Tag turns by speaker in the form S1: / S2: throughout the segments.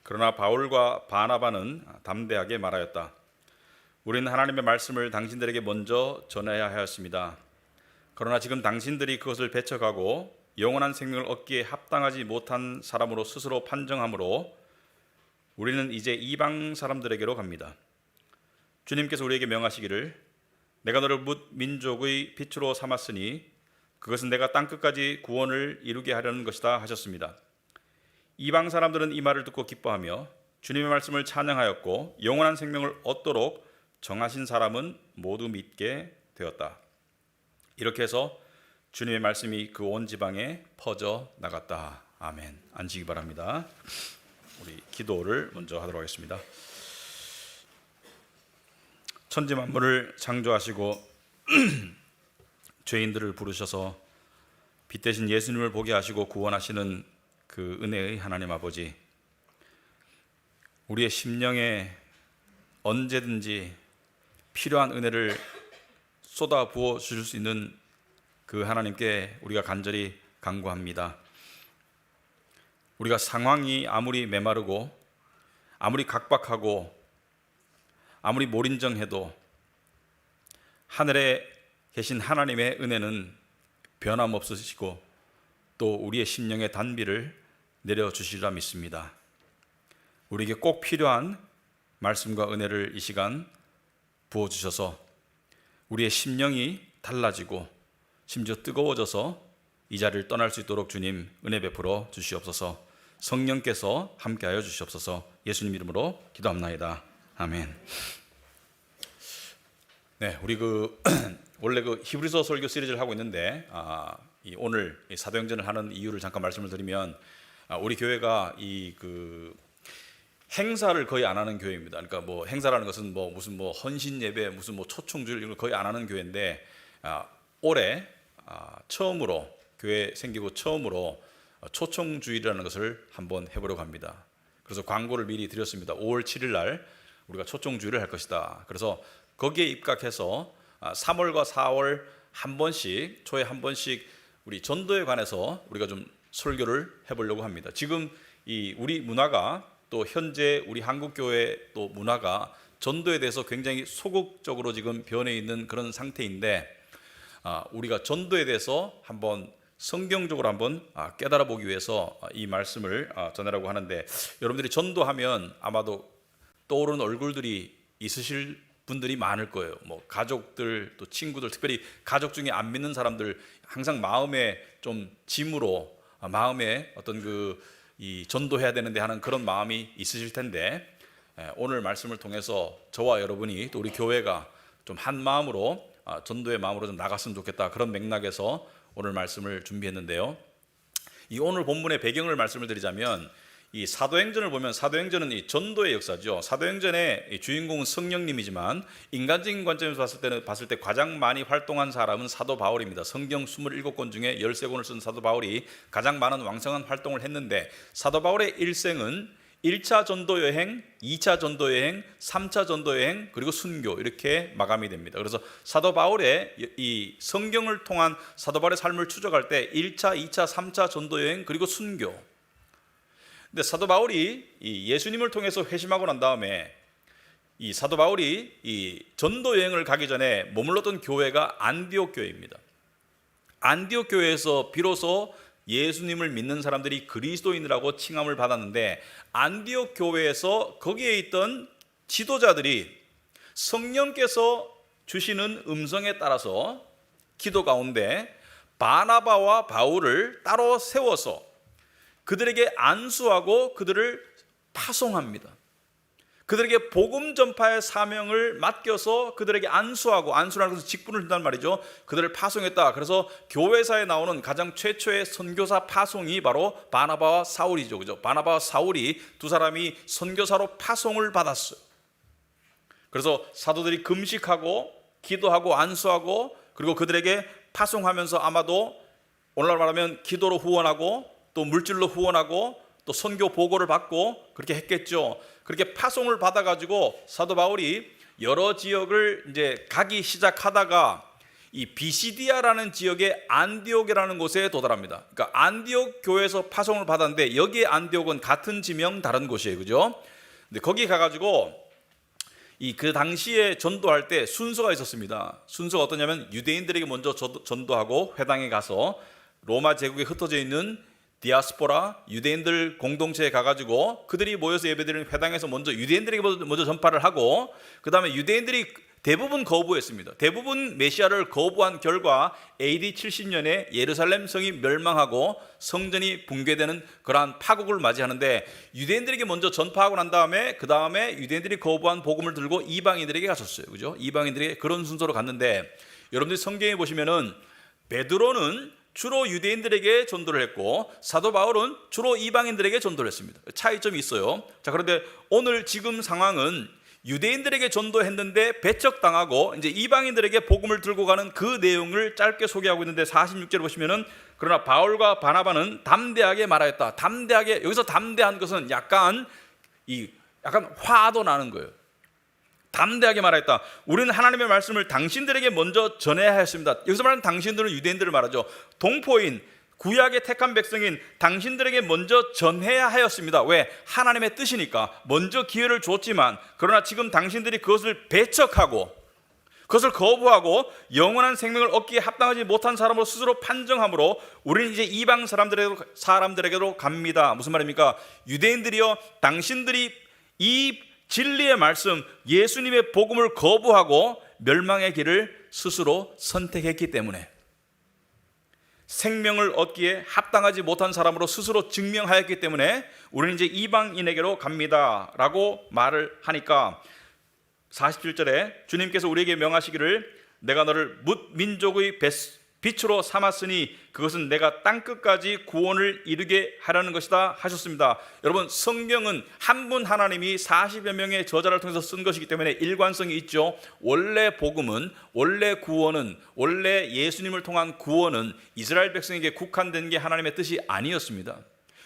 S1: 그러나 바울과 바나바는 담대하게 말하였다. 우리는 하나님의 말씀을 당신들에게 먼저 전해야 하였습니다. 그러나 지금 당신들이 그것을 배척하고 영원한 생명을 얻기에 합당하지 못한 사람으로 스스로 판정하므로 우리는 이제 이방 사람들에게로 갑니다. 주님께서 우리에게 명하시기를 내가 너를 뭇 민족의 빛으로 삼았으니 그것은 내가 땅끝까지 구원을 이루게 하려는 것이다 하셨습니다. 이방 사람들은 이 말을 듣고 기뻐하며 주님의 말씀을 찬양하였고 영원한 생명을 얻도록 정하신 사람은 모두 믿게 되었다. 이렇게 해서 주님의 말씀이 그 온 지방에 퍼져 나갔다. 아멘. 앉으시기 바랍니다. 우리 기도를 먼저 하도록 하겠습니다. 천지 만물을 창조하시고 죄인들을 부르셔서 빛 대신 예수님을 보게 하시고 구원하시는 그 은혜의 하나님 아버지, 우리의 심령에 언제든지 필요한 은혜를 쏟아 부어 주실 수 있는 그 하나님께 우리가 간절히 간구합니다. 우리가 상황이 아무리 메마르고 아무리 각박하고 아무리 몰인정해도 하늘에 계신 하나님의 은혜는 변함없으시고 또 우리의 심령의 단비를 내려주시리라 믿습니다. 우리에게 꼭 필요한 말씀과 은혜를 이 시간 부어주셔서 우리의 심령이 달라지고 심지어 뜨거워져서 이 자리를 떠날 수 있도록 주님 은혜 베풀어 주시옵소서. 성령께서 함께하여 주시옵소서. 예수님 이름으로 기도합나이다. 아멘. 네, 우리 원래 히브리서 설교 시리즈를 하고 있는데 오늘 사도행전을 하는 이유를 잠깐 말씀을 드리면 우리 교회가 행사를 거의 안 하는 교회입니다. 그러니까 뭐 행사라는 것은 무슨 헌신 예배, 무슨 초청주일 이런 걸 거의 안 하는 교회인데 올해 처음으로 교회 생기고 처음으로 초청주일이라는 것을 한번 해보려고 합니다. 그래서 광고를 미리 드렸습니다. 5월 7일 날 우리가 초청주일을 할 것이다. 그래서 거기에 입각해서 3월과 4월 한 번씩, 초에 한 번씩 우리 전도에 관해서 우리가 좀 설교를 해보려고 합니다. 지금 우리 문화가 또 현재 우리 한국교회 또 문화가 전도에 대해서 굉장히 소극적으로 지금 변해 있는 그런 상태인데 우리가 전도에 대해서 한번 성경적으로 한번 깨달아 보기 위해서 이 말씀을 전하려고 하는데, 여러분들이 전도하면 아마도 떠오르는 얼굴들이 있으실 분들이 많을 거예요. 가족들 또 친구들, 특별히 가족 중에 안 믿는 사람들 항상 마음에 좀 짐으로 마음에 어떤 이 전도해야 되는데 하는 그런 마음이 있으실 텐데, 오늘 말씀을 통해서 저와 여러분이 또 우리 교회가 좀 한 마음으로 전도의 마음으로 좀 나갔으면 좋겠다, 그런 맥락에서 오늘 말씀을 준비했는데요. 이 오늘 본문의 배경을 말씀을 드리자면 이 사도행전을 보면 사도행전은 이 전도의 역사죠. 사도행전의 주인공은 성령님이지만 인간적인 관점에서 봤을 때 가장 많이 활동한 사람은 사도 바울입니다. 성경 27권 중에 13권을 쓴 사도 바울이 가장 많은 왕성한 활동을 했는데, 사도 바울의 일생은 1차 전도 여행, 2차 전도 여행, 3차 전도 여행, 그리고 순교, 이렇게 마감이 됩니다. 그래서 사도 바울의 이 성경을 통한 사도 바울의 삶을 추적할 때 1차, 2차, 3차 전도 여행, 그리고 순교. 근데 사도 바울이 이 예수님을 통해서 회심하고 난 다음에 이 사도 바울이 이 전도 여행을 가기 전에 머물렀던 교회가 안디옥 교회입니다. 안디옥 교회에서 비로소 예수님을 믿는 사람들이 그리스도인이라고 칭함을 받았는데, 안디옥 교회에서 거기에 있던 지도자들이 성령께서 주시는 음성에 따라서 기도 가운데 바나바와 바울을 따로 세워서 그들에게 안수하고 그들을 파송합니다. 그들에게 복음 전파의 사명을 맡겨서 그들에게 안수라는 것은 직분을 준다는 말이죠. 그들을 파송했다. 그래서 교회사에 나오는 가장 최초의 선교사 파송이 바로 바나바와 사울이죠. 그죠? 바나바와 사울이 두 사람이 선교사로 파송을 받았어요. 그래서 사도들이 금식하고 기도하고 안수하고 그리고 그들에게 파송하면서 아마도 오늘날 말하면 기도로 후원하고 또 물질로 후원하고 또 선교 보고를 받고 그렇게 했겠죠. 그렇게 파송을 받아가지고 사도 바울이 여러 지역을 이제 가기 시작하다가 이 비시디아라는 지역의 안디옥이라는 곳에 도달합니다. 그러니까 안디옥 교회에서 파송을 받았는데 여기에 안디옥은 같은 지명 다른 곳이에요, 그죠? 근데 거기 가가지고 그 당시에 전도할 때 순서가 있었습니다. 순서가 어떠냐면 유대인들에게 먼저 전도하고 회당에 가서 로마 제국에 흩어져 있는 디아스포라 유대인들 공동체에 가가지고 그들이 모여서 예배드리는 회당에서 먼저 유대인들에게 먼저 전파를 하고, 그 다음에 유대인들이 대부분 거부했습니다. 대부분 메시아를 거부한 결과 AD 70년에 예루살렘 성이 멸망하고 성전이 붕괴되는 그러한 파국을 맞이하는데, 유대인들에게 먼저 전파하고 난 다음에 그 다음에 유대인들이 거부한 복음을 들고 이방인들에게 갔었어요, 그죠? 이방인들에게 그런 순서로 갔는데, 여러분들이 성경에 보시면은 베드로는 주로 유대인들에게 전도를 했고 사도 바울은 주로 이방인들에게 전도를 했습니다. 차이점이 있어요. 자, 그런데 오늘 지금 상황은 유대인들에게 전도했는데 배척당하고 이제 이방인들에게 복음을 들고 가는 그 내용을 짧게 소개하고 있는데, 46절 보시면은 그러나 바울과 바나바는 담대하게 말하였다. 담대하게, 여기서 담대한 것은 약간 화도 나는 거예요. 담대하게 말했다. 우리는 하나님의 말씀을 당신들에게 먼저 전해야 했습니다. 여기서 말하는 당신들은 유대인들을 말하죠. 동포인 구약의 택한 백성인 당신들에게 먼저 전해야 하였습니다. 왜? 하나님의 뜻이니까 먼저 기회를 줬지만, 그러나 지금 당신들이 그것을 배척하고 그것을 거부하고 영원한 생명을 얻기에 합당하지 못한 사람으로 스스로 판정함으로 우리는 이제 이방 사람들에게로 갑니다. 무슨 말입니까? 유대인들이여, 당신들이 이 진리의 말씀 예수님의 복음을 거부하고 멸망의 길을 스스로 선택했기 때문에, 생명을 얻기에 합당하지 못한 사람으로 스스로 증명하였기 때문에 우리는 이제 이방인에게로 갑니다 라고 말을 하니까, 47절에 주님께서 우리에게 명하시기를 내가 너를 뭇 민족의 빛으로 삼았으니 그것은 내가 땅끝까지 구원을 이루게 하려는 것이다 하셨습니다. 여러분, 성경은 한 분 하나님이 40여 명의 저자를 통해서 쓴 것이기 때문에 일관성이 있죠. 원래 복음은, 원래 구원은, 원래 예수님을 통한 구원은 이스라엘 백성에게 국한된 게 하나님의 뜻이 아니었습니다.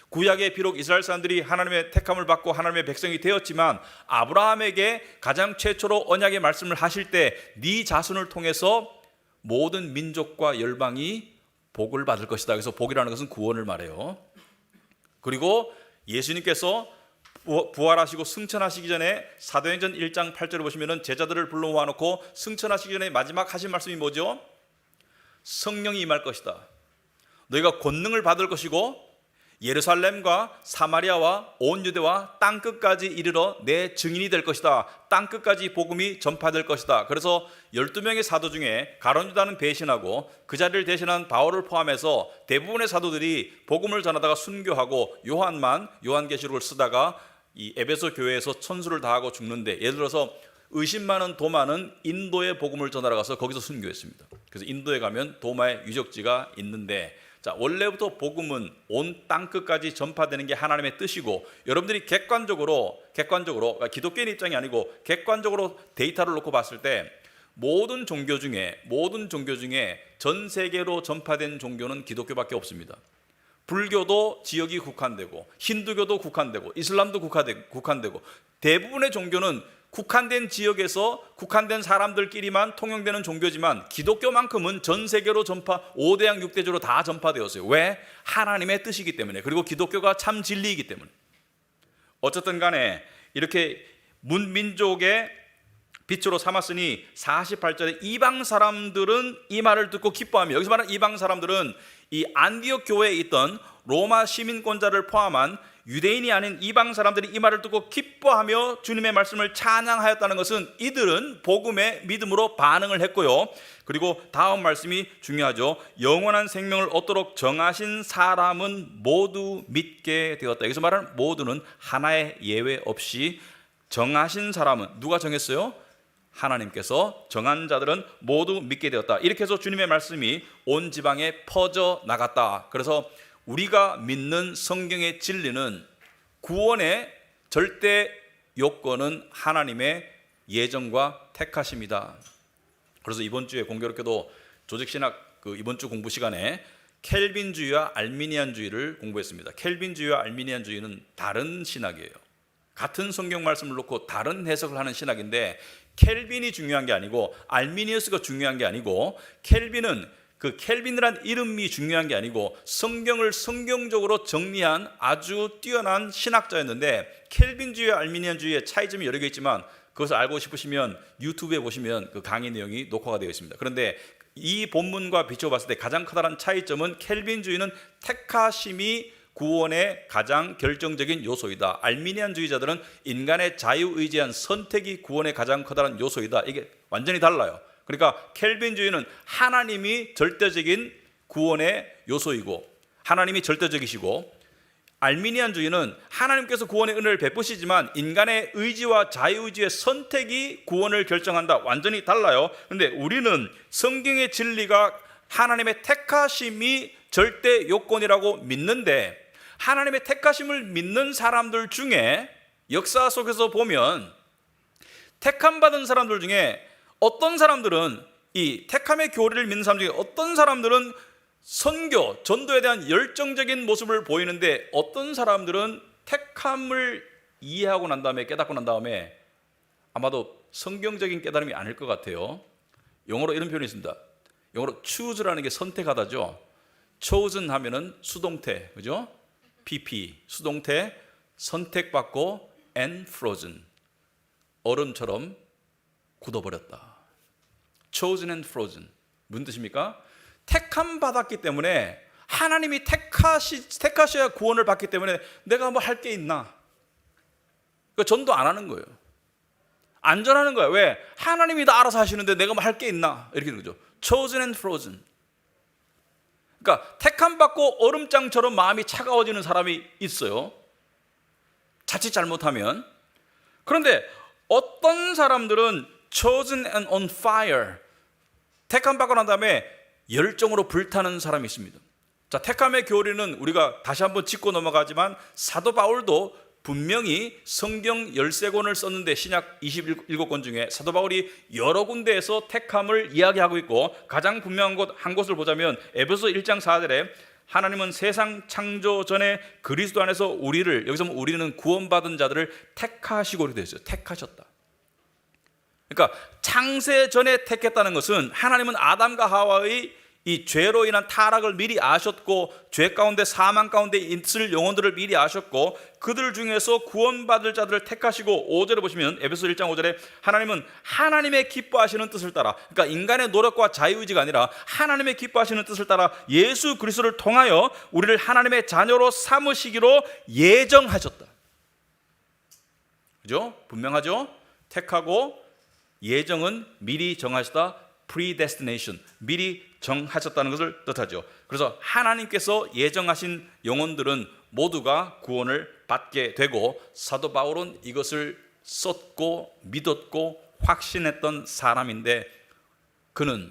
S1: 구약에 비록 이스라엘 사람들이 하나님의 택함을 받고 하나님의 백성이 되었지만, 아브라함에게 가장 최초로 언약의 말씀을 하실 때 네 자손을 통해서 모든 민족과 열방이 복을 받을 것이다. 그래서 복이라는 것은 구원을 말해요. 그리고 예수님께서 부활하시고 승천하시기 전에 사도행전 1장 8절을 보시면 제자들을 불러 모아놓고 승천하시기 전에 마지막 하신 말씀이 뭐죠? 성령이 임할 것이다. 너희가 권능을 받을 것이고 예루살렘과 사마리아와 온 유대와 땅끝까지 이르러 내 증인이 될 것이다. 땅끝까지 복음이 전파될 것이다. 그래서 12명의 사도 중에 가룟 유다는 배신하고 그 자리를 대신한 바울을 포함해서 대부분의 사도들이 복음을 전하다가 순교하고 요한만 요한계시록을 쓰다가 이 에베소 교회에서 천수를 다하고 죽는데, 예를 들어서 의심 많은 도마는 인도에 복음을 전하러 가서 거기서 순교했습니다. 그래서 인도에 가면 도마의 유적지가 있는데, 자, 원래부터 복음은 온 땅끝까지 전파되는 게 하나님의 뜻이고, 여러분들이 객관적으로 그러니까 기독교인 입장이 아니고 객관적으로 데이터를 놓고 봤을 때 모든 종교 중에 전 세계로 전파된 종교는 기독교밖에 없습니다. 불교도 지역이 국한되고 힌두교도 국한되고 이슬람도 국한되고 대부분의 종교는 국한된 지역에서 국한된 사람들끼리만 통용되는 종교지만, 기독교만큼은 전 세계로 5대양 6대주로 다 전파되었어요. 왜? 하나님의 뜻이기 때문에, 그리고 기독교가 참 진리이기 때문에. 어쨌든 간에 이렇게 문민족의 빛으로 삼았으니 48절에 이방 사람들은 이 말을 듣고 기뻐하며, 여기서 말하는 이방 사람들은 이 안디옥 교회에 있던 로마 시민권자를 포함한 유대인이 아닌 이방 사람들이 이 말을 듣고 기뻐하며 주님의 말씀을 찬양하였다는 것은 이들은 복음의 믿음으로 반응을 했고요. 그리고 다음 말씀이 중요하죠. 영원한 생명을 얻도록 정하신 사람은 모두 믿게 되었다. 여기서 말하는 모두는 하나의 예외 없이 정하신 사람은 누가 정했어요? 하나님께서 정한 자들은 모두 믿게 되었다. 이렇게 해서 주님의 말씀이 온 지방에 퍼져 나갔다. 그래서 우리가 믿는 성경의 진리는 구원의 절대 요건은 하나님의 예정과 택하심이다. 그래서 이번 주에 공교롭게도 조직신학 이번 주 공부 시간에 켈빈주의와 알미니안주의를 공부했습니다. 켈빈주의와 알미니안주의는 다른 신학이에요. 같은 성경 말씀을 놓고 다른 해석을 하는 신학인데, 켈빈이 중요한 게 아니고 알미니우스가 중요한 게 아니고, 켈빈은 그 켈빈이란 이름이 중요한 게 아니고 성경을 성경적으로 정리한 아주 뛰어난 신학자였는데, 켈빈주의와 알미니안주의의 차이점이 여러 개 있지만 그것을 알고 싶으시면 유튜브에 보시면 그 강의 내용이 녹화가 되어 있습니다. 그런데 이 본문과 비춰봤을 때 가장 커다란 차이점은, 켈빈주의는 택하심이 구원의 가장 결정적인 요소이다. 알미니안주의자들은 인간의 자유의지한 선택이 구원의 가장 커다란 요소이다. 이게 완전히 달라요. 그러니까 켈빈주의는 하나님이 절대적인 구원의 요소이고 하나님이 절대적이시고, 알미니안주의는 하나님께서 구원의 은혜를 베푸시지만 인간의 의지와 자유의지의 선택이 구원을 결정한다. 완전히 달라요. 그런데 우리는 성경의 진리가 하나님의 택하심이 절대 요건이라고 믿는데, 하나님의 택하심을 믿는 사람들 중에 역사 속에서 보면 택함 받은 사람들 중에 어떤 사람들은, 이 택함의 교리를 믿는 사람 중에 어떤 사람들은 선교, 전도에 대한 열정적인 모습을 보이는데, 어떤 사람들은 택함을 이해하고 난 다음에, 깨닫고 난 다음에 아마도 성경적인 깨달음이 아닐 것 같아요. 영어로 이런 표현이 있습니다. 영어로 choose라는 게 선택하다죠. chosen 하면은 수동태, 그죠? PP, 수동태, 선택받고, and frozen, 얼음처럼 굳어버렸다. chosen and frozen, 무슨 뜻입니까? 택함 받았기 때문에, 하나님이 택하셔야 구원을 받기 때문에 내가 뭐 할 게 있나? 그러니까 전도 안 하는 거예요. 안전하는 거야. 왜? 하나님이 다 알아서 하시는데 내가 뭐 할 게 있나? 이렇게 되는 거죠. chosen and frozen. 그러니까 택함 받고 얼음장처럼 마음이 차가워지는 사람이 있어요, 자칫 잘못하면. 그런데 어떤 사람들은 chosen and on fire, 택함 받고 난 다음에 열정으로 불타는 사람이 있습니다. 자, 택함의 교리는 우리가 다시 한번 짚고 넘어가지만, 사도 바울도 분명히 성경 13권을 썼는데 신약 27권 중에 사도 바울이 여러 군데에서 택함을 이야기하고 있고, 가장 분명한 곳 한 곳을 보자면 에베소 1장 4절에 하나님은 세상 창조 전에 그리스도 안에서 우리를, 여기서 우리는 구원받은 자들을 택하시고, 이렇게 되어 있어요. 택하셨다. 그러니까 창세 전에 택했다는 것은, 하나님은 아담과 하와의 이 죄로 인한 타락을 미리 아셨고, 죄 가운데 사망 가운데 있을 영혼들을 미리 아셨고, 그들 중에서 구원받을 자들을 택하시고, 5절에 보시면 에베소 1장 5절에 하나님은 하나님의 기뻐하시는 뜻을 따라, 그러니까 인간의 노력과 자유의지가 아니라 하나님의 기뻐하시는 뜻을 따라 예수 그리스도를 통하여 우리를 하나님의 자녀로 삼으시기로 예정하셨다. 그죠? 분명하죠? 택하고, 예정은 미리 정하셨다. predestination, 미리 정하셨다는 것을 뜻하죠. 그래서 하나님께서 예정하신 영혼들은 모두가 구원을 받게 되고, 사도 바울은 이것을 썼고 믿었고 확신했던 사람인데, 그는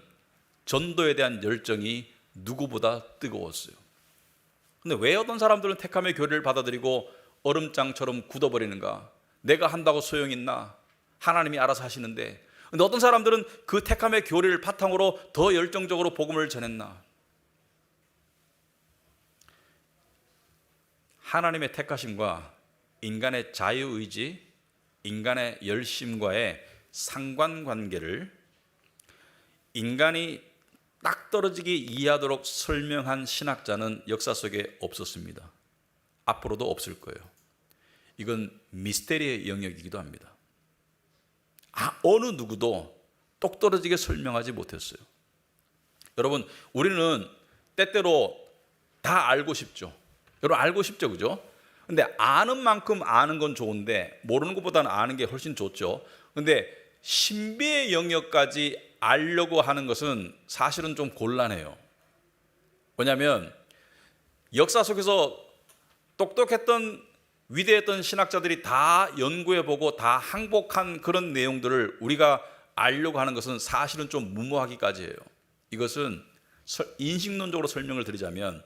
S1: 전도에 대한 열정이 누구보다 뜨거웠어요. 근데 왜 어떤 사람들은 택함의 교리를 받아들이고 얼음장처럼 굳어버리는가? 내가 한다고 소용있나? 하나님이 알아서 하시는데. 근데 어떤 사람들은 그 택함의 교리를 바탕으로 더 열정적으로 복음을 전했나? 하나님의 택하심과 인간의 자유의지, 인간의 열심과의 상관관계를 인간이 딱 떨어지게 이해하도록 설명한 신학자는 역사 속에 없었습니다. 앞으로도 없을 거예요. 이건 미스테리의 영역이기도 합니다. 어느 누구도 똑 떨어지게 설명하지 못했어요. 여러분, 우리는 때때로 다 알고 싶죠. 여러분, 알고 싶죠, 그죠? 근데 아는 만큼 아는 건 좋은데 모르는 것보다는 아는 게 훨씬 좋죠. 근데 신비의 영역까지 알려고 하는 것은 사실은 좀 곤란해요. 왜냐하면 역사 속에서 똑똑했던 위대했던 신학자들이 다 연구해보고 다 항복한 그런 내용들을 우리가 알려고 하는 것은 사실은 좀 무모하기까지예요. 이것은 인식론적으로 설명을 드리자면,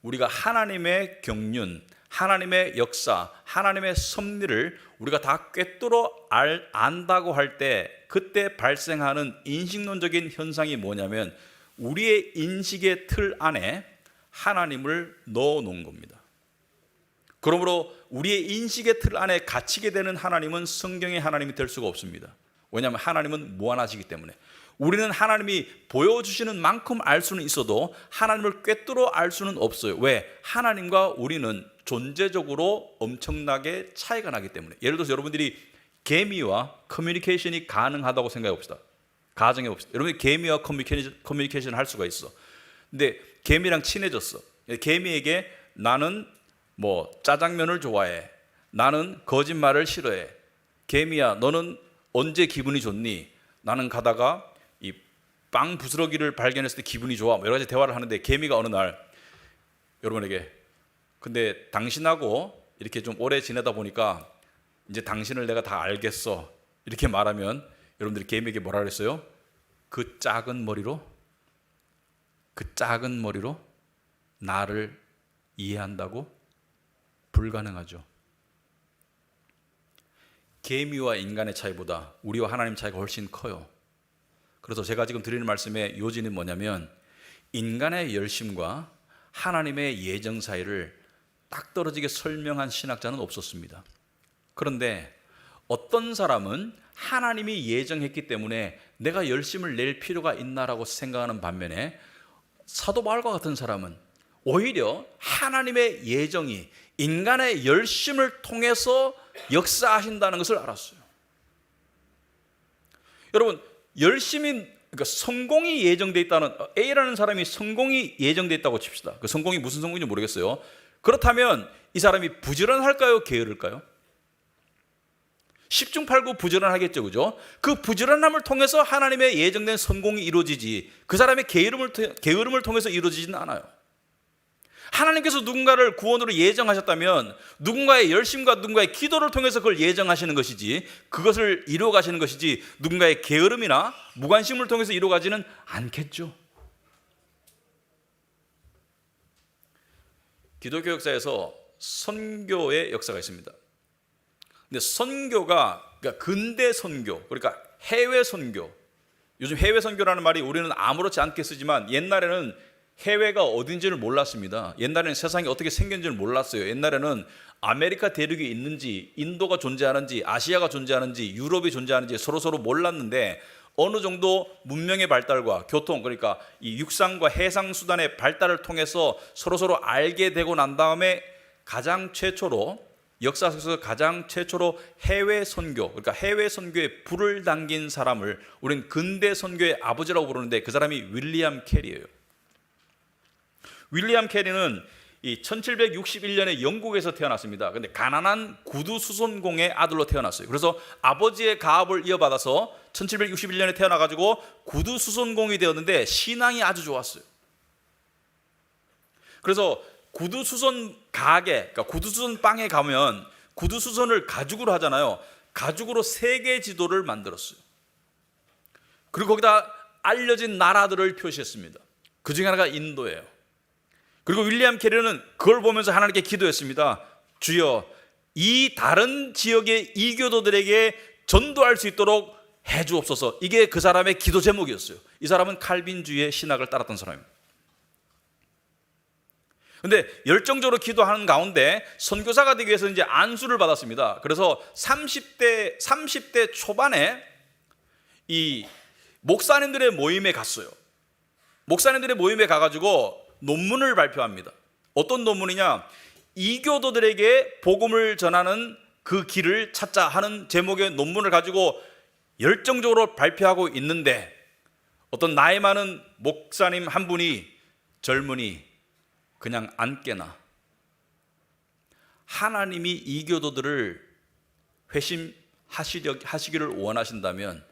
S1: 우리가 하나님의 경륜, 하나님의 역사, 하나님의 섭리를 우리가 다 꿰뚫어 안다고 할 때, 그때 발생하는 인식론적인 현상이 뭐냐면, 우리의 인식의 틀 안에 하나님을 넣어 놓은 겁니다. 그러므로 우리의 인식의 틀 안에 갇히게 되는 하나님은 성경의 하나님이 될 수가 없습니다. 왜냐하면 하나님은 무한하시기 때문에. 우리는 하나님이 보여주시는 만큼 알 수는 있어도 하나님을 꿰뚫어 알 수는 없어요. 왜? 하나님과 우리는 존재적으로 엄청나게 차이가 나기 때문에. 예를 들어서 여러분들이 개미와 커뮤니케이션이 가능하다고 생각해 봅시다. 가정해 봅시다. 여러분이 개미와 커뮤니케이션을 할 수가 있어. 근데 개미랑 친해졌어. 개미에게 나는 뭐 짜장면을 좋아해. 나는 거짓말을 싫어해. 개미야, 너는 언제 기분이 좋니? 나는 가다가 이 빵 부스러기를 발견했을 때 기분이 좋아. 여러 가지 대화를 하는데 개미가 어느 날 여러분에게 근데 당신하고 이렇게 좀 오래 지내다 보니까 이제 당신을 내가 다 알겠어. 이렇게 말하면 여러분들이 개미에게 뭐라 그랬어요? 그 작은 머리로 나를 이해한다고? 불가능하죠. 개미와 인간의 차이보다 우리와 하나님 차이가 훨씬 커요. 그래서 제가 지금 드리는 말씀의 요지는 뭐냐면 인간의 열심과 하나님의 예정 사이를 딱 떨어지게 설명한 신학자는 없었습니다. 그런데 어떤 사람은 하나님이 예정했기 때문에 내가 열심을 낼 필요가 있나라고 생각하는 반면에 사도 바울과 같은 사람은 오히려 하나님의 예정이 인간의 열심을 통해서 역사하신다는 것을 알았어요. 여러분, 열심히 그러니까 성공이 예정되어 있다는 A라는 사람이 성공이 예정되어 있다고 칩시다. 그 성공이 무슨 성공인지 모르겠어요. 그렇다면 이 사람이 부지런할까요? 게으를까요? 10중 8구 부지런하겠죠, 그죠? 그 부지런함을 통해서 하나님의 예정된 성공이 이루어지지 그 사람의 게으름을 통해서 이루어지지는 않아요. 하나님께서 누군가를 구원으로 예정하셨다면 누군가의 열심과 누군가의 기도를 통해서 그걸 예정하시는 것이지 그것을 이루어가시는 것이지 누군가의 게으름이나 무관심을 통해서 이루어가지는 않겠죠. 기독교 역사에서 선교의 역사가 있습니다. 근데 선교가 그러니까 근대 선교, 그러니까 해외 선교. 요즘 해외 선교라는 말이 우리는 아무렇지 않게 쓰지만 옛날에는 해외가 어딘지를 몰랐습니다. 옛날에는 세상이 어떻게 생겼는지를 몰랐어요. 옛날에는 아메리카 대륙이 있는지, 인도가 존재하는지, 아시아가 존재하는지, 유럽이 존재하는지 서로 몰랐는데 어느 정도 문명의 발달과 교통, 그러니까 이 육상과 해상 수단의 발달을 통해서 서로 알게 되고 난 다음에 가장 최초로 역사 속에서 가장 최초로 해외 선교, 그러니까 해외 선교에 불을 당긴 사람을 우리는 근대 선교의 아버지라고 부르는데 그 사람이 윌리엄 캐리예요. 윌리엄 캐리는 이 1761년에 영국에서 태어났습니다. 그런데 가난한 구두 수선공의 아들로 태어났어요. 그래서 아버지의 가업을 이어받아서 1761년에 태어나가지고 구두 수선공이 되었는데 신앙이 아주 좋았어요. 그래서 구두 수선 가게, 그러니까 구두 수선 빵에 가면 구두 수선을 가죽으로 하잖아요. 가죽으로 세계 지도를 만들었어요. 그리고 거기다 알려진 나라들을 표시했습니다. 그 중에 하나가 인도예요. 그리고 윌리엄 캐리는 그걸 보면서 하나님께 기도했습니다. 주여, 이 다른 지역의 이교도들에게 전도할 수 있도록 해주옵소서. 이게 그 사람의 기도 제목이었어요. 이 사람은 칼빈주의의 신학을 따랐던 사람입니다. 근데 열정적으로 기도하는 가운데 선교사가 되기 위해서 이제 안수를 받았습니다. 그래서 30대 초반에 이 목사님들의 모임에 갔어요. 목사님들의 모임에 가가지고 논문을 발표합니다. 어떤 논문이냐? 이교도들에게 복음을 전하는 그 길을 찾자 하는 제목의 논문을 가지고 열정적으로 발표하고 있는데 어떤 나이 많은 목사님 한 분이 젊은이 그냥 안 깨나 하나님이 이교도들을 회심하시기를 원하신다면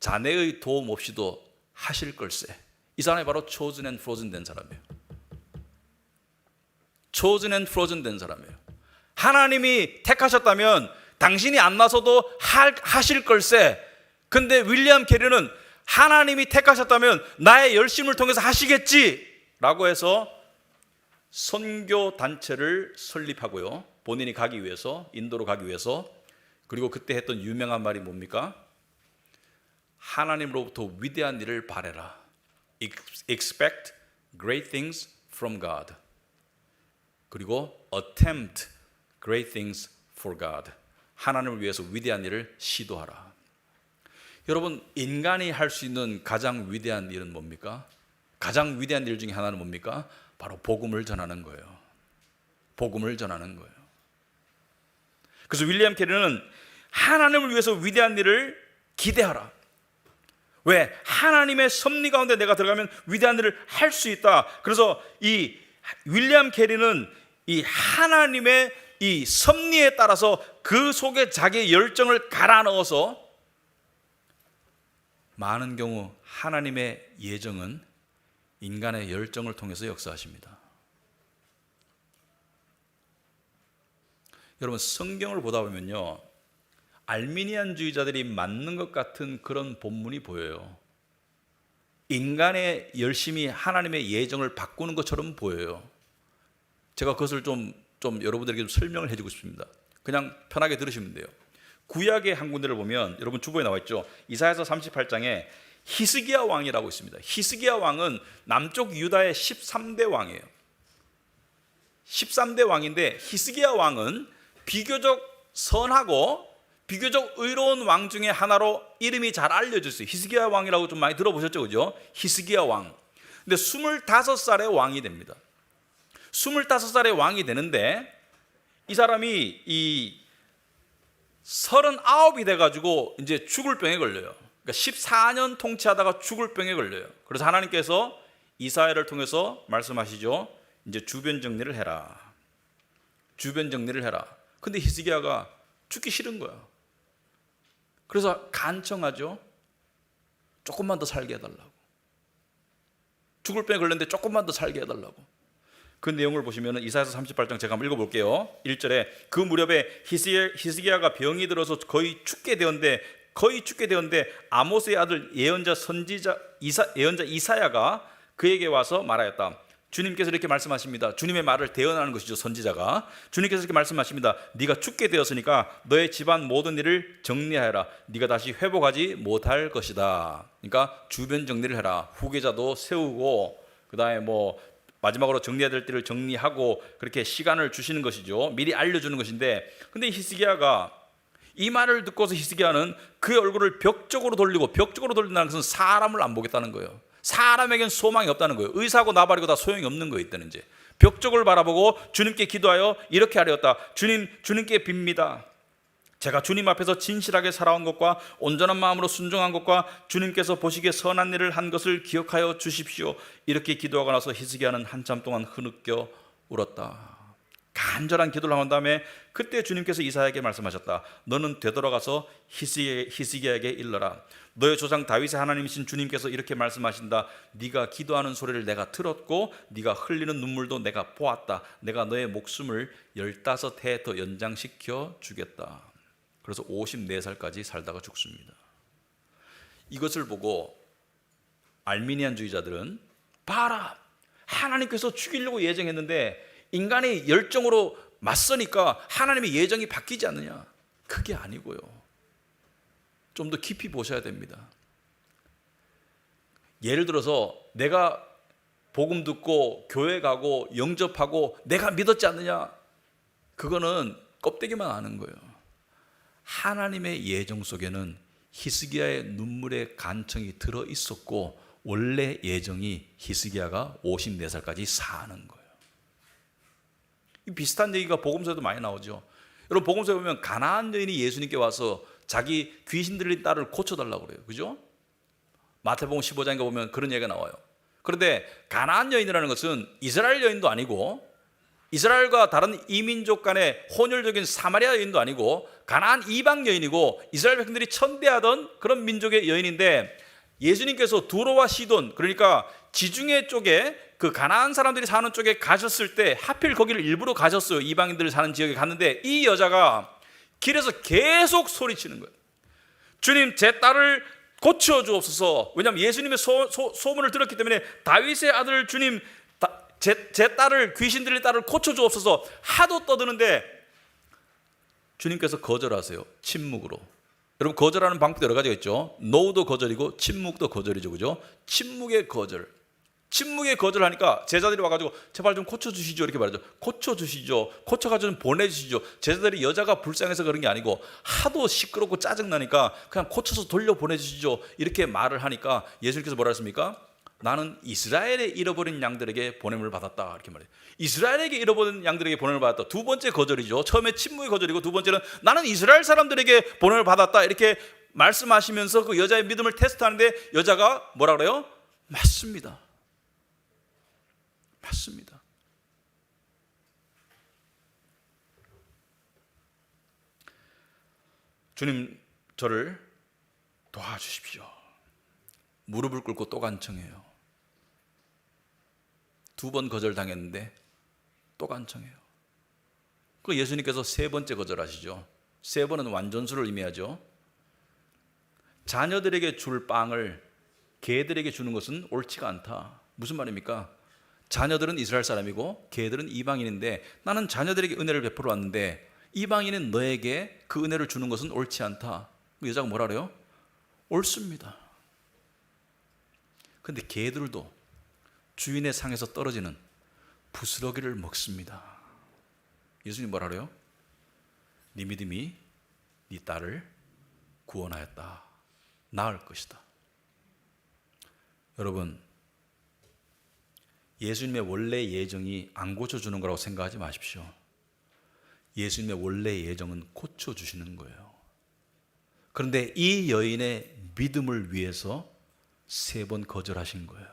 S1: 자네의 도움 없이도 하실 걸세. 이 사람이 바로 chosen and frozen 된 사람이에요. chosen and frozen 된 사람이에요. 하나님이 택하셨다면 당신이 안 나서도 하실 걸세. 근데 윌리엄 캐리는 하나님이 택하셨다면 나의 열심을 통해서 하시겠지 라고 해서 선교 단체를 설립하고요. 본인이 가기 위해서, 인도로 가기 위해서. 그리고 그때 했던 유명한 말이 뭡니까? 하나님으로부터 위대한 일을 바라라. Expect great things from God. 그리고 attempt great things for God. 하나님을 위해서 위대한 일을 시도하라. 여러분, 인간이 할 수 있는 가장 위대한 일은 뭡니까? 가장 위대한 일 중에 하나는 뭡니까? 바로 복음을 전하는 거예요. 복음을 전하는 거예요. 그래서 윌리엄 캐리는 하나님을 위해서 위대한 일을 기대하라. 왜? 하나님의 섭리 가운데 내가 들어가면 위대한 일을 할 수 있다. 그래서 이 윌리엄 캐리는 이 하나님의 이 섭리에 따라서 그 속에 자기의 열정을 갈아 넣어서 많은 경우 하나님의 예정은 인간의 열정을 통해서 역사하십니다. 여러분, 성경을 보다 보면요, 알미니안주의자들이 맞는 것 같은 그런 본문이 보여요. 인간의 열심히 하나님의 예정을 바꾸는 것처럼 보여요. 제가 그것을 좀 여러분들에게 좀 설명을 해주고 싶습니다. 그냥 편하게 들으시면 돼요. 구약의 한 군데를 보면 여러분 주보에 나와 있죠. 이사야서 38장에 히스기야 왕이라고 있습니다. 히스기야 왕은 남쪽 유다의 13대 왕이에요. 13대 왕인데 히스기야 왕은 비교적 선하고 비교적 의로운 왕 중에 하나로 이름이 잘 알려져 있어요. 히스기야 왕이라고 좀 많이 들어보셨죠, 그죠? 히스기야 왕. 근데 25살의 왕이 됩니다. 25살의 왕이 되는데 이 사람이 이 39이 돼가지고 이제 죽을 병에 걸려요. 그러니까 14년 통치하다가 죽을 병에 걸려요. 그래서 하나님께서 이사야를 통해서 말씀하시죠. 이제 주변 정리를 해라. 주변 정리를 해라. 근데 히스기야가 죽기 싫은 거야. 그래서 간청하죠. 조금만 더 살게 해달라고. 죽을 병에 걸렸는데 조금만 더 살게 해달라고. 그 내용을 보시면 이사야서 38장 제가 한번 읽어볼게요. 1절에 그 무렵에 히스기야가 병이 들어서 거의 죽게 되었는데 아모스의 아들 예언자 이사야가 그에게 와서 말하였다. 주님께서 이렇게 말씀하십니다. 주님의 말을 대언하는 것이죠, 선지자가. 주님께서 이렇게 말씀하십니다. 네가 죽게 되었으니까 너의 집안 모든 일을 정리하여라. 네가 다시 회복하지 못할 것이다. 그러니까 주변 정리를 해라. 후계자도 세우고 그 다음에 뭐 마지막으로 정리해야 될 때를 정리하고 그렇게 시간을 주시는 것이죠. 미리 알려주는 것인데, 근데 히스기야가 이 말을 듣고서 히스기야는 그의 얼굴을 벽 쪽으로 돌리고, 벽 쪽으로 돌린다는 것은 사람을 안 보겠다는 거예요. 사람에겐 소망이 없다는 거예요. 의사고 나발이고 다 소용이 없는 거예요. 이때는 이제 벽 쪽을 바라보고 주님께 기도하여 이렇게 하려었다. 주님께 빕니다. 제가 주님 앞에서 진실하게 살아온 것과 온전한 마음으로 순종한 것과 주님께서 보시기에 선한 일을 한 것을 기억하여 주십시오. 이렇게 기도하고 나서 히스기야는 한참 동안 흐느껴 울었다. 간절한 기도를 한 다음에 그때 주님께서 이사야에게 말씀하셨다. 너는 되돌아가서 히스기야에게 일러라. 너의 조상 다윗의 하나님이신 주님께서 이렇게 말씀하신다. 네가 기도하는 소리를 내가 들었고 네가 흘리는 눈물도 내가 보았다. 내가 너의 목숨을 15해 더 연장시켜 주겠다. 그래서 54살까지 살다가 죽습니다. 이것을 보고 알미니안주의자들은 봐라, 하나님께서 죽이려고 예정했는데 인간의 열정으로 맞서니까 하나님의 예정이 바뀌지 않느냐. 그게 아니고요. 좀 더 깊이 보셔야 됩니다. 예를 들어서 내가 복음 듣고 교회 가고 영접하고 내가 믿었지 않느냐. 그거는 껍데기만 아는 거예요. 하나님의 예정 속에는 히스기야의 눈물의 간청이 들어 있었고 원래 예정이 히스기야가 54살까지 사는 거예요. 이 비슷한 얘기가 복음서에도 많이 나오죠. 여러분 복음서에 보면 가나안 여인이 예수님께 와서 자기 귀신 들린 딸을 고쳐달라고 그래요. 그죠? 마태복음 15장에 보면 그런 얘기가 나와요. 그런데 가나안 여인이라는 것은 이스라엘 여인도 아니고 이스라엘과 다른 이민족 간의 혼혈적인 사마리아 여인도 아니고 가나안 이방 여인이고 이스라엘 백성들이 천대하던 그런 민족의 여인인데 예수님께서 두로와 시돈, 그러니까 지중해 쪽에 그 가나안 사람들이 사는 쪽에 가셨을 때 하필 거기를 일부러 가셨어요. 이방인들 사는 지역에 갔는데 이 여자가 길에서 계속 소리치는 거예요. 주님, 제 딸을 고쳐주옵소서. 왜냐하면 예수님의 소문을 들었기 때문에 다윗의 아들 주님, 제 딸을, 귀신 들린 딸을 고쳐주옵소서 하도 떠드는데 주님께서 거절하세요. 침묵으로. 여러분 거절하는 방법도 여러 가지가 있죠. 노도 거절이고 침묵도 거절이죠. 그죠? 침묵의 거절. 침묵의 거절하니까 제자들이 와가지고 제발 좀 고쳐주시죠 이렇게 말하죠. 고쳐주시죠. 고쳐가지고 좀 보내주시죠. 제자들이 여자가 불쌍해서 그런 게 아니고 하도 시끄럽고 짜증나니까 그냥 고쳐서 돌려 보내주시죠 이렇게 말을 하니까 예수님께서 뭐라 했습니까? 나는 이스라엘에 잃어버린 양들에게 보냄을 받았다 이렇게 말해요. 이스라엘에게 잃어버린 양들에게 보냄을 받았다. 두 번째 거절이죠. 처음에 침묵의 거절이고 두 번째는 나는 이스라엘 사람들에게 보냄을 받았다 이렇게 말씀하시면서 그 여자의 믿음을 테스트하는데 여자가 뭐라 그래요? 맞습니다. 맞습니다. 주님 저를 도와주십시오. 무릎을 꿇고 또 간청해요. 두 번 거절당했는데 또 간청해요. 그 예수님께서 세 번째 거절하시죠. 세 번은 완전수를 의미하죠. 자녀들에게 줄 빵을 개들에게 주는 것은 옳지가 않다. 무슨 말입니까? 자녀들은 이스라엘 사람이고 개들은 이방인인데 나는 자녀들에게 은혜를 베풀어 왔는데 이방인은 너에게 그 은혜를 주는 것은 옳지 않다. 그 여자가 뭐라 그래요? 옳습니다. 그런데 개들도 주인의 상에서 떨어지는 부스러기를 먹습니다. 예수님 뭐라 그래요? 네 믿음이 네 딸을 구원하였다. 나을 것이다. 여러분, 예수님의 원래 예정이 안 고쳐주는 거라고 생각하지 마십시오. 예수님의 원래 예정은 고쳐주시는 거예요. 그런데 이 여인의 믿음을 위해서 세 번 거절하신 거예요.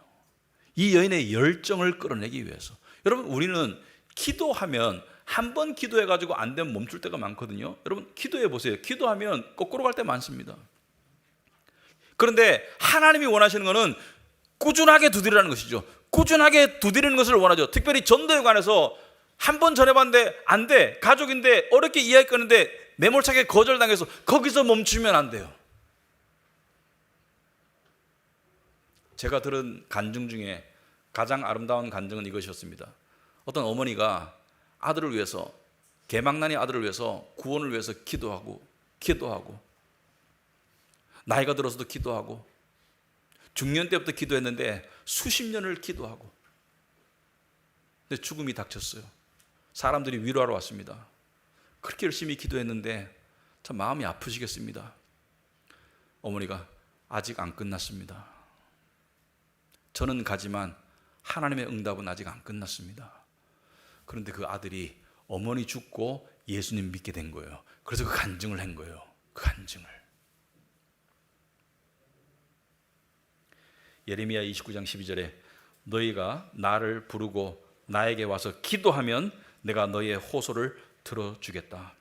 S1: 이 여인의 열정을 끌어내기 위해서. 여러분, 우리는 기도하면 한 번 기도해가지고 안 되면 멈출 때가 많거든요. 여러분, 기도해 보세요. 기도하면 거꾸로 갈 때 많습니다. 그런데 하나님이 원하시는 것은 꾸준하게 두드리라는 것이죠. 꾸준하게 두드리는 것을 원하죠. 특별히 전도에 관해서 한 번 전해봤는데 안 돼. 가족인데 어렵게 이야기했는데 매몰차게 거절당해서 거기서 멈추면 안 돼요. 제가 들은 간증 중에 가장 아름다운 간증은 이것이었습니다. 어떤 어머니가 아들을 위해서, 개망난이 아들을 위해서, 구원을 위해서 기도하고 나이가 들어서도 기도하고 중년 때부터 기도했는데 수십 년을 기도하고 근데 죽음이 닥쳤어요. 사람들이 위로하러 왔습니다. 그렇게 열심히 기도했는데 참 마음이 아프시겠습니다. 어머니가 아직 안 끝났습니다. 저는 가지만 하나님의 응답은 아직 안 끝났습니다. 그런데 그 아들이 어머니 죽고 예수님 믿게 된 거예요. 그래서 그 간증을 한 거예요. 그 간증을. 예레미야 29장 12절에 너희가 나를 부르고 나에게 와서 기도하면 내가 너희의 호소를 들어주겠다.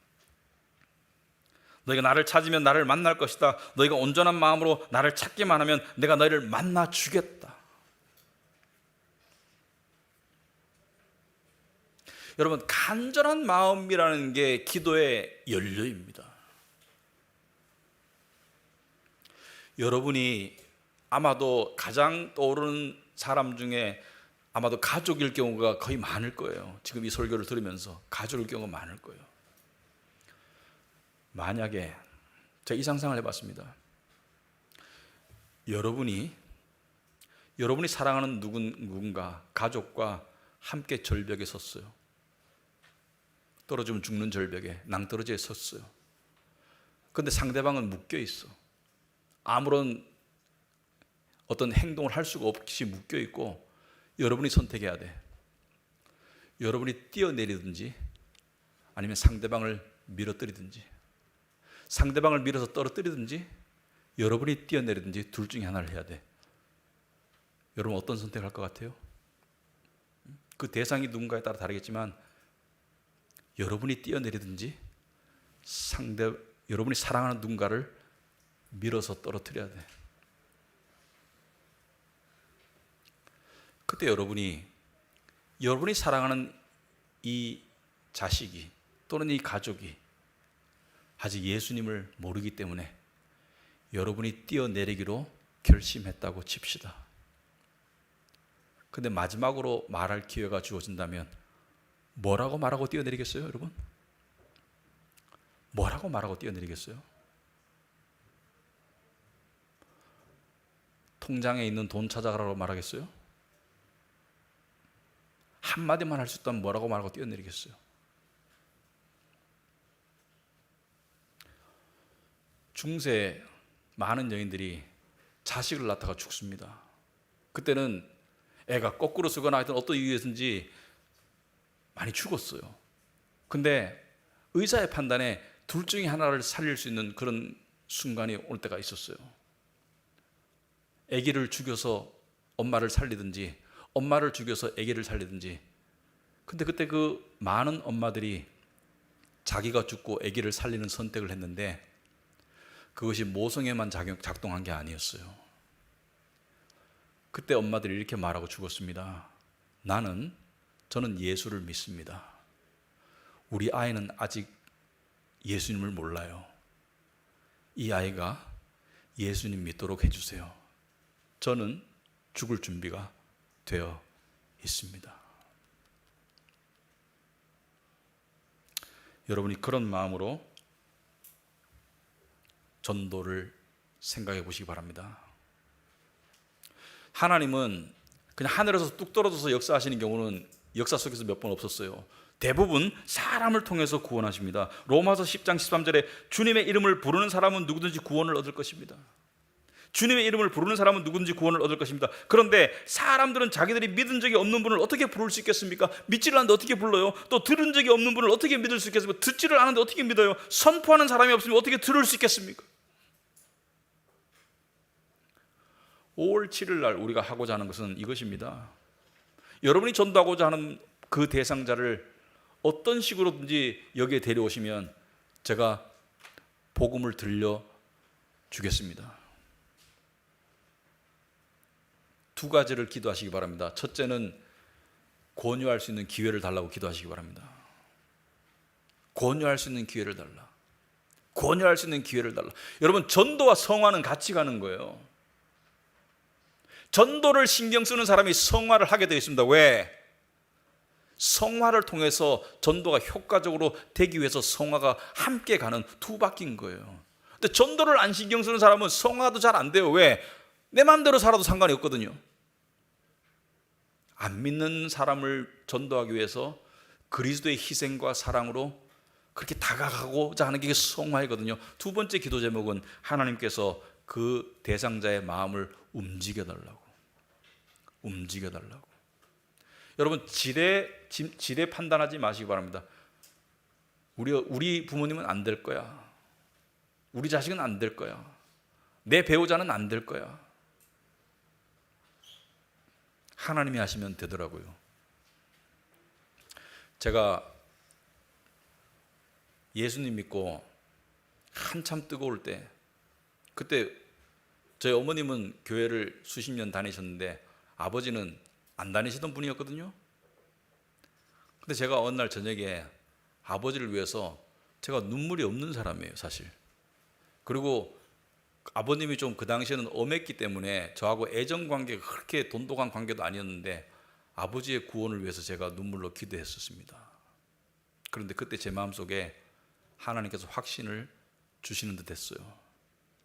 S1: 너희가 나를 찾으면 나를 만날 것이다. 너희가 온전한 마음으로 나를 찾기만 하면 내가 너희를 만나 주겠다. 여러분, 간절한 마음이라는 게 기도의 연료입니다. 여러분이 아마도 가장 떠오르는 사람 중에 아마도 가족일 경우가 거의 많을 거예요. 지금 이 설교를 들으면서 가족일 경우가 많을 거예요. 만약에 제가 이 상상을 해봤습니다. 여러분이 사랑하는 누군가 가족과 함께 절벽에 섰어요. 떨어지면 죽는 절벽에 낭떠러지에 섰어요. 그런데 상대방은 묶여 있어. 아무런 어떤 행동을 할 수가 없이 묶여 있고 여러분이 선택해야 돼. 여러분이 뛰어내리든지 아니면 상대방을 밀어뜨리든지, 상대방을 밀어서 떨어뜨리든지 여러분이 뛰어내리든지 둘 중에 하나를 해야 돼. 여러분 어떤 선택을 할 것 같아요? 그 대상이 누군가에 따라 다르겠지만 여러분이 뛰어내리든지 여러분이 사랑하는 누군가를 밀어서 떨어뜨려야 돼. 그때 여러분이 사랑하는 이 자식이 또는 이 가족이 아직 예수님을 모르기 때문에 여러분이 뛰어내리기로 결심했다고 칩시다. 근데 마지막으로 말할 기회가 주어진다면 뭐라고 말하고 뛰어내리겠어요, 여러분? 뭐라고 말하고 뛰어내리겠어요? 통장에 있는 돈 찾아가라고 말하겠어요? 한마디만 할 수 있다면 뭐라고 말하고 뛰어내리겠어요? 중세 많은 여인들이 자식을 낳다가 죽습니다. 그때는 애가 거꾸로 쓰거나 하여튼 어떤 이유에서인지 많이 죽었어요. 근데 의사의 판단에 둘 중에 하나를 살릴 수 있는 그런 순간이 올 때가 있었어요. 아기를 죽여서 엄마를 살리든지 엄마를 죽여서 아기를 살리든지. 근데 그때 그 많은 엄마들이 자기가 죽고 아기를 살리는 선택을 했는데 그것이 모성애만 작동한 게 아니었어요. 그때 엄마들이 이렇게 말하고 죽었습니다. 저는 예수를 믿습니다. 우리 아이는 아직 예수님을 몰라요. 이 아이가 예수님 믿도록 해주세요. 저는 죽을 준비가 되어 있습니다. 여러분이 그런 마음으로 전도를 생각해 보시기 바랍니다. 하나님은 그냥 하늘에서 뚝 떨어져서 역사하시는 경우는 역사 속에서 몇 번 없었어요. 대부분 사람을 통해서 구원하십니다. 로마서 10장 13절에 주님의 이름을 부르는 사람은 누구든지 구원을 얻을 것입니다. 주님의 이름을 부르는 사람은 누구든지 구원을 얻을 것입니다. 그런데 사람들은 자기들이 믿은 적이 없는 분을 어떻게 부를 수 있겠습니까? 믿지를 않는데 어떻게 불러요? 또 들은 적이 없는 분을 어떻게 믿을 수 있겠습니까? 듣지를 않는데 어떻게 믿어요? 선포하는 사람이 없으면 어떻게 들을 수 있겠습니까? 5월 7일 날 우리가 하고자 하는 것은 이것입니다. 여러분이 전도하고자 하는 그 대상자를 어떤 식으로든지 여기에 데려오시면 제가 복음을 들려주겠습니다. 두 가지를 기도하시기 바랍니다. 첫째는 권유할 수 있는 기회를 달라고 기도하시기 바랍니다. 권유할 수 있는 기회를 달라. 권유할 수 있는 기회를 달라. 여러분, 전도와 성화는 같이 가는 거예요. 전도를 신경 쓰는 사람이 성화를 하게 되어 있습니다. 왜? 성화를 통해서 전도가 효과적으로 되기 위해서 성화가 함께 가는 두 바퀴인 거예요. 근데 전도를 안 신경 쓰는 사람은 성화도 잘 안 돼요. 왜? 내 마음대로 살아도 상관이 없거든요. 안 믿는 사람을 전도하기 위해서 그리스도의 희생과 사랑으로 그렇게 다가가고자 하는 게 성화이거든요. 두 번째 기도 제목은 하나님께서 그 대상자의 마음을 움직여달라고. 여러분, 지레 판단하지 마시기 바랍니다. 우리 부모님은 안 될 거야. 우리 자식은 안 될 거야. 내 배우자는 안 될 거야. 하나님이 하시면 되더라고요. 제가 예수님 믿고 한참 뜨거울 때, 그때 저희 어머님은 교회를 수십 년 다니셨는데 아버지는 안 다니시던 분이었거든요. 근데 제가 어느 날 저녁에 아버지를 위해서, 제가 눈물이 없는 사람이에요, 사실. 그리고 아버님이 좀 그 당시에는 엄했기 때문에 저하고 애정 관계가 그렇게 돈독한 관계도 아니었는데 아버지의 구원을 위해서 제가 눈물로 기도했었습니다. 그런데 그때 제 마음속에 하나님께서 확신을 주시는 듯 했어요.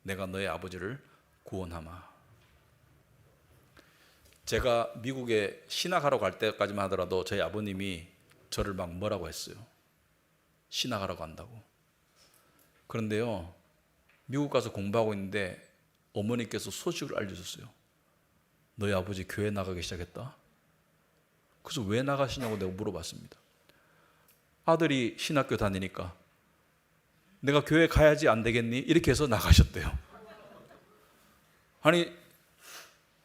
S1: 내가 너의 아버지를 구원하마. 제가 미국에 신학하러 갈 때까지만 하더라도 저희 아버님이 저를 막 뭐라고 했어요. 신학하러 간다고. 그런데요, 미국 가서 공부하고 있는데 어머니께서 소식을 알려줬어요. 너희 아버지 교회 나가기 시작했다. 그래서 왜 나가시냐고 내가 물어봤습니다. 아들이 신학교 다니니까 내가 교회 가야지 안 되겠니? 이렇게 해서 나가셨대요. 아니,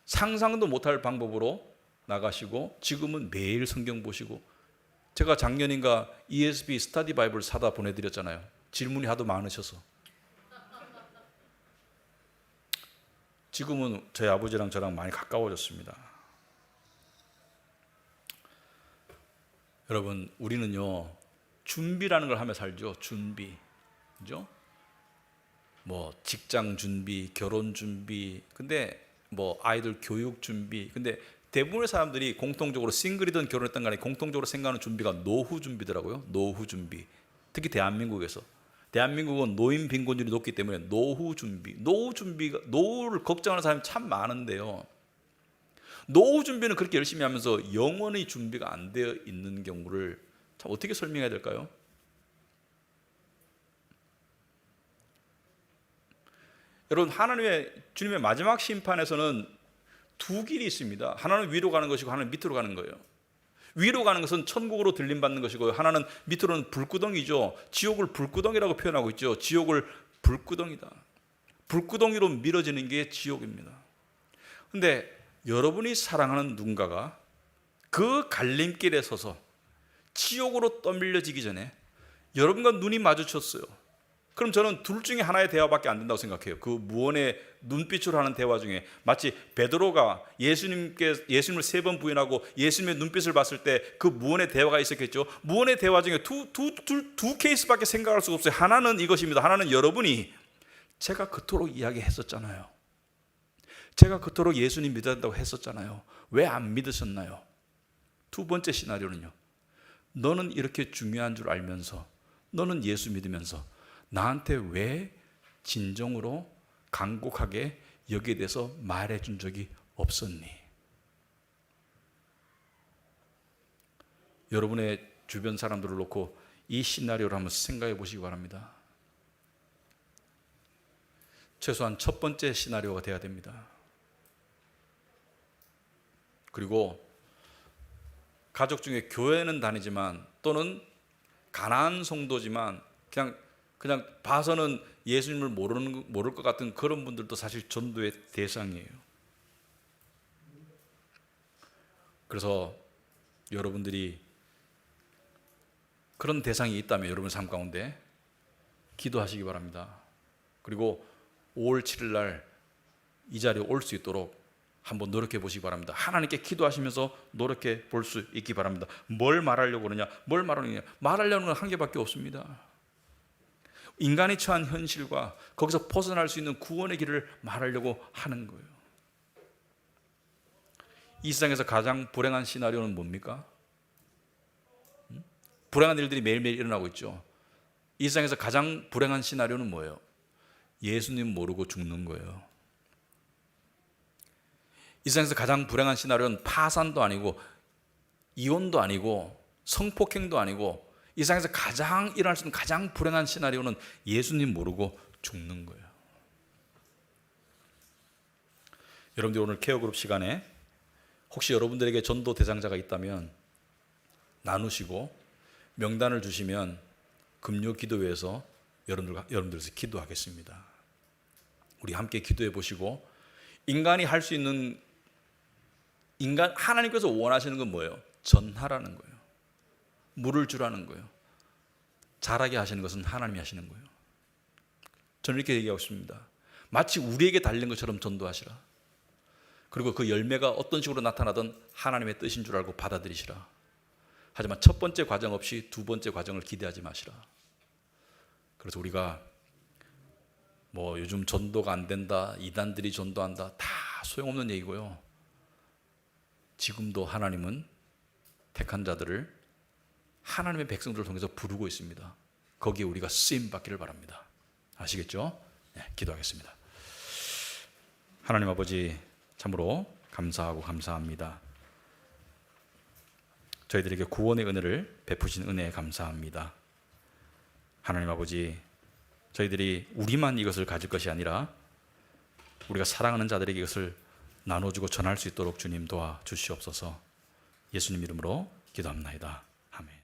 S1: 상상도 못할 방법으로 나가시고 지금은 매일 성경 보시고, 제가 작년인가 ESV 스터디 바이블 사다 보내드렸잖아요. 질문이 하도 많으셔서. 지금은 저희 아버지랑 저랑 많이 가까워졌습니다. 여러분, 우리는요, 준비라는 걸 하며 살죠. 준비. 그죠? 뭐 직장 준비, 결혼 준비, 근데 뭐 아이들 교육 준비. 근데 대부분의 사람들이 공통적으로, 싱글이든 결혼했던 간에 공통적으로 생각하는 준비가 노후 준비더라고요. 노후 준비. 특히 대한민국에서. 대한민국은 노인 빈곤율이 높기 때문에 노후를 걱정하는 사람이 참 많은데요. 노후 준비는 그렇게 열심히 하면서 영원히 준비가 안 되어 있는 경우를 참 어떻게 설명해야 될까요? 여러분, 주님의 마지막 심판에서는 두 길이 있습니다. 하나는 위로 가는 것이고 하나는 밑으로 가는 거예요. 위로 가는 것은 천국으로 들림받는 것이고, 하나는 밑으로는 불구덩이죠. 지옥을 불구덩이라고 표현하고 있죠. 지옥을 불구덩이다. 불구덩이로 밀어지는 게 지옥입니다. 그런데 여러분이 사랑하는 누군가가 그 갈림길에 서서 지옥으로 떠밀려지기 전에 여러분과 눈이 마주쳤어요. 그럼 저는 둘 중에 하나의 대화밖에 안 된다고 생각해요. 그 무언의 눈빛으로 하는 대화 중에, 마치 베드로가 예수님을 3번 부인하고 예수님의 눈빛을 봤을 때 그 무언의 대화가 있었겠죠. 무언의 대화 중에 두 케이스밖에 생각할 수가 없어요. 하나는 이것입니다. 하나는 여러분이 제가 그토록 이야기했었잖아요. 제가 그토록 예수님 믿어야 된다고 했었잖아요. 왜 안 믿으셨나요? 두 번째 시나리오는요, 너는 이렇게 중요한 줄 알면서, 너는 예수 믿으면서 나한테 왜 진정으로 간곡하게 여기에 대해서 말해준 적이 없었니? 여러분의 주변 사람들을 놓고 이 시나리오를 한번 생각해 보시기 바랍니다. 최소한 첫 번째 시나리오가 돼야 됩니다. 그리고 가족 중에 교회는 다니지만, 또는 가난한 성도지만 그냥 봐서는 예수님을 모를 것 같은 그런 분들도 사실 전도의 대상이에요. 그래서 여러분들이 그런 대상이 있다면 여러분 삶 가운데 기도하시기 바랍니다. 그리고 5월 7일 날 이 자리에 올 수 있도록 한번 노력해 보시기 바랍니다. 하나님께 기도하시면서 노력해 볼 수 있기 바랍니다. 뭘 말하려고 그러냐? 뭘 말하느냐? 말하려는 건 한 개밖에 없습니다. 인간이 처한 현실과 거기서 벗어날 수 있는 구원의 길을 말하려고 하는 거예요. 이 세상에서 가장 불행한 시나리오는 뭡니까? 불행한 일들이 매일매일 일어나고 있죠. 이 세상에서 가장 불행한 시나리오는 뭐예요? 예수님 모르고 죽는 거예요. 이 세상에서 가장 불행한 시나리오는 파산도 아니고 이혼도 아니고 성폭행도 아니고, 이 세상에서 가장 일어날 수 있는 가장 불행한 시나리오는 예수님 모르고 죽는 거예요. 여러분들 오늘 케어그룹 시간에 혹시 여러분들에게 전도 대상자가 있다면 나누시고 명단을 주시면 금요 기도회에서 여러분들에서 기도하겠습니다. 우리 함께 기도해 보시고, 인간이 할 수 있는, 하나님께서 원하시는 건 뭐예요? 전하라는 거예요. 물을 주라는 거예요. 자라게 하시는 것은 하나님이 하시는 거예요. 저는 이렇게 얘기하고 싶습니다. 마치 우리에게 달린 것처럼 전도하시라. 그리고 그 열매가 어떤 식으로 나타나든 하나님의 뜻인 줄 알고 받아들이시라. 하지만 첫 번째 과정 없이 두 번째 과정을 기대하지 마시라. 그래서 우리가 요즘 전도가 안 된다, 이단들이 전도한다, 다 소용없는 얘기고요. 지금도 하나님은 택한 자들을 하나님의 백성들을 통해서 부르고 있습니다. 거기에 우리가 쓰임 받기를 바랍니다. 아시겠죠? 네, 기도하겠습니다. 하나님 아버지, 참으로 감사하고 감사합니다. 저희들에게 구원의 은혜를 베푸신 은혜에 감사합니다. 하나님 아버지, 저희들이 우리만 이것을 가질 것이 아니라 우리가 사랑하는 자들에게 이것을 나눠주고 전할 수 있도록 주님 도와주시옵소서. 예수님 이름으로 기도합나이다. 아멘.